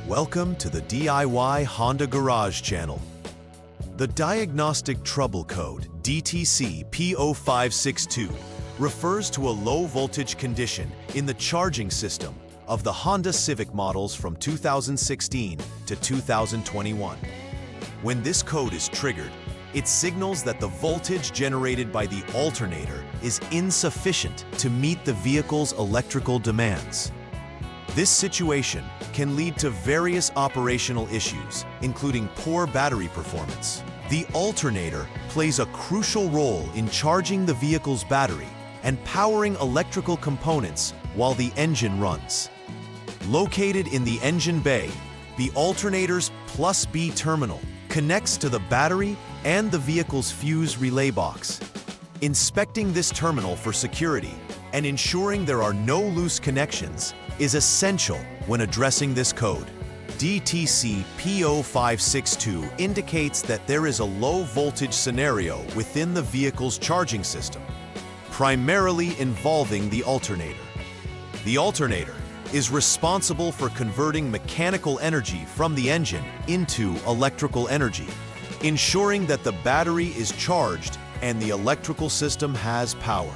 Welcome to the DIY Honda Garage channel. The Diagnostic Trouble Code, DTC P0562, refers to a low-voltage condition in the charging system of the Honda Civic models from 2016 to 2021. When this code is triggered, it signals that the voltage generated by the alternator is insufficient to meet the vehicle's electrical demands. This situation can lead to various operational issues, including poor battery performance. The alternator plays a crucial role in charging the vehicle's battery and powering electrical components while the engine runs. Located in the engine bay, the alternator's +B terminal connects to the battery and the vehicle's fuse relay box. Inspecting this terminal for security and ensuring there are no loose connections is essential when addressing this code. DTC P0562 indicates that there is a low voltage scenario within the vehicle's charging system, primarily involving the alternator. The alternator is responsible for converting mechanical energy from the engine into electrical energy, ensuring that the battery is charged and the electrical system has power.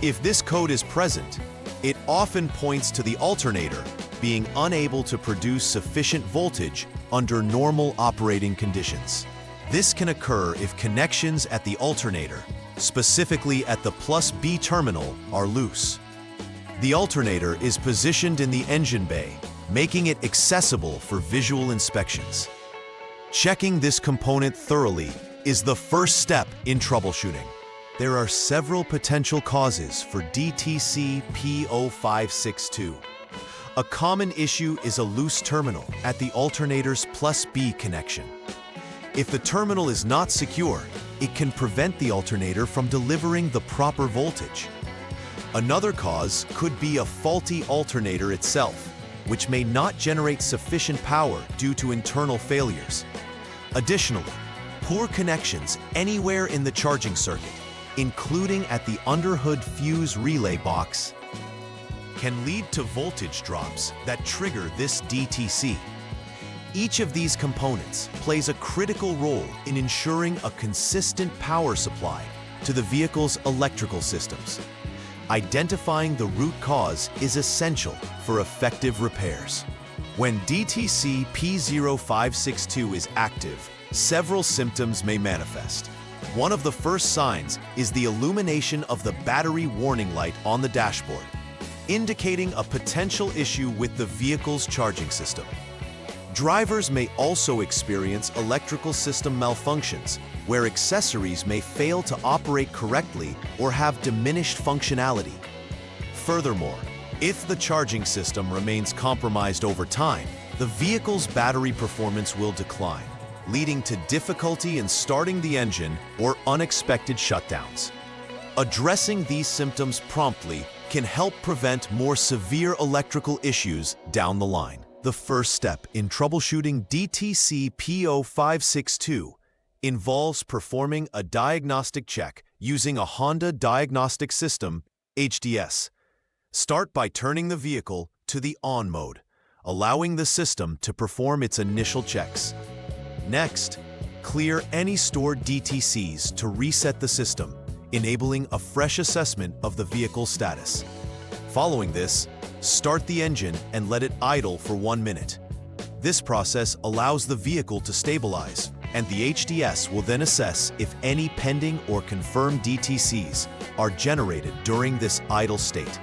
If this code is present, it often points to the alternator being unable to produce sufficient voltage under normal operating conditions. This can occur if connections at the alternator, specifically at the +B terminal, are loose. The alternator is positioned in the engine bay, making it accessible for visual inspections. Checking this component thoroughly is the first step in troubleshooting. There are several potential causes for DTC P0562. A common issue is a loose terminal at the alternator's +B connection. If the terminal is not secure, it can prevent the alternator from delivering the proper voltage. Another cause could be a faulty alternator itself, which may not generate sufficient power due to internal failures. Additionally, poor connections anywhere in the charging circuit, including at the underhood fuse relay box, can lead to voltage drops that trigger this DTC. Each of these components plays a critical role in ensuring a consistent power supply to the vehicle's electrical systems. Identifying the root cause is essential for effective repairs. When DTC P0562 is active, several symptoms may manifest. One of the first signs is the illumination of the battery warning light on the dashboard, indicating a potential issue with the vehicle's charging system. Drivers may also experience electrical system malfunctions, where accessories may fail to operate correctly or have diminished functionality. Furthermore, if the charging system remains compromised over time, the vehicle's battery performance will decline, leading to difficulty in starting the engine or unexpected shutdowns. Addressing these symptoms promptly can help prevent more severe electrical issues down the line. The first step in troubleshooting DTC P0562 involves performing a diagnostic check using a Honda Diagnostic System, HDS. Start by turning the vehicle to the on mode, allowing the system to perform its initial checks. Next, clear any stored DTCs to reset the system, enabling a fresh assessment of the vehicle's status. Following this, start the engine and let it idle for 1 minute. This process allows the vehicle to stabilize, and the HDS will then assess if any pending or confirmed DTCs are generated during this idle state.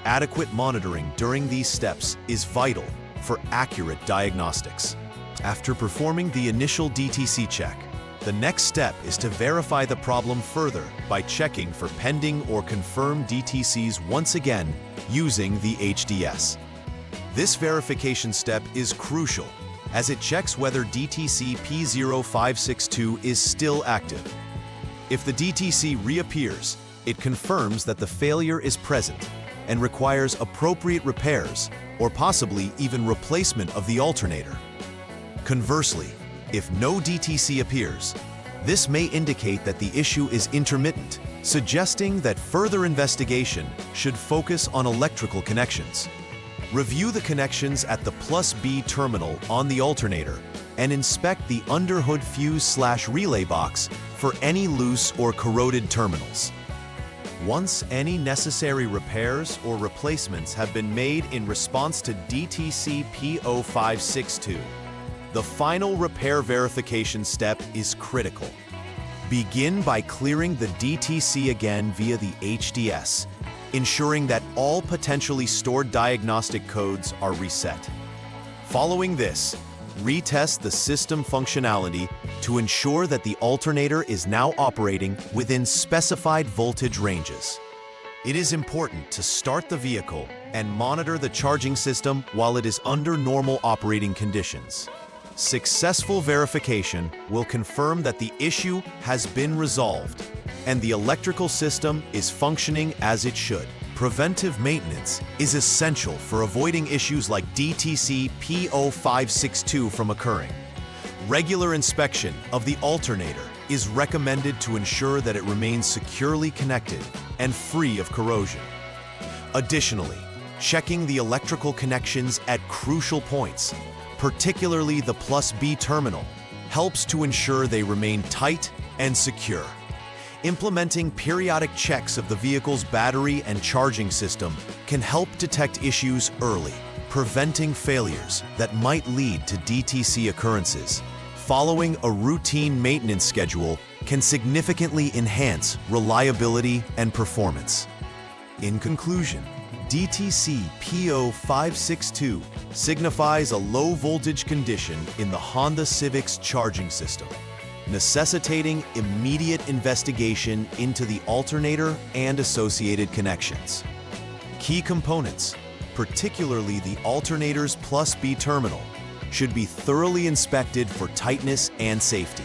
Adequate monitoring during these steps is vital for accurate diagnostics. After performing the initial DTC check, the next step is to verify the problem further by checking for pending or confirmed DTCs once again using the HDS. This verification step is crucial as it checks whether DTC P0562 is still active. If the DTC reappears, it confirms that the failure is present and requires appropriate repairs or possibly even replacement of the alternator. Conversely, if no DTC appears, this may indicate that the issue is intermittent, suggesting that further investigation should focus on electrical connections. Review the connections at the +B terminal on the alternator and inspect the underhood fuse/relay box for any loose or corroded terminals. Once any necessary repairs or replacements have been made in response to DTC P0562, the final repair verification step is critical. Begin by clearing the DTC again via the HDS, ensuring that all potentially stored diagnostic codes are reset. Following this, retest the system functionality to ensure that the alternator is now operating within specified voltage ranges. It is important to start the vehicle and monitor the charging system while it is under normal operating conditions. Successful verification will confirm that the issue has been resolved and the electrical system is functioning as it should. Preventive maintenance is essential for avoiding issues like DTC P0562 from occurring. Regular inspection of the alternator is recommended to ensure that it remains securely connected and free of corrosion. Additionally, checking the electrical connections at crucial points, particularly the +B terminal, helps to ensure they remain tight and secure. Implementing periodic checks of the vehicle's battery and charging system can help detect issues early, preventing failures that might lead to DTC occurrences. Following a routine maintenance schedule can significantly enhance reliability and performance. In conclusion, DTC P0562 signifies a low-voltage condition in the Honda Civic's charging system, necessitating immediate investigation into the alternator and associated connections. Key components, particularly the alternator's +B terminal, should be thoroughly inspected for tightness and safety.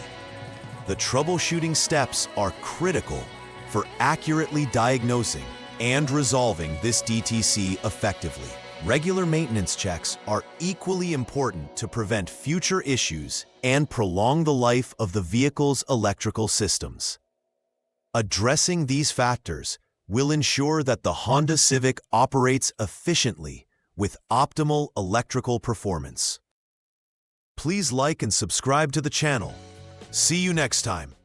The troubleshooting steps are critical for accurately diagnosing and resolving this DTC effectively. Regular maintenance checks are equally important to prevent future issues and prolong the life of the vehicle's electrical systems. Addressing these factors will ensure that the Honda Civic operates efficiently with optimal electrical performance. Please like and subscribe to the channel. See you next time.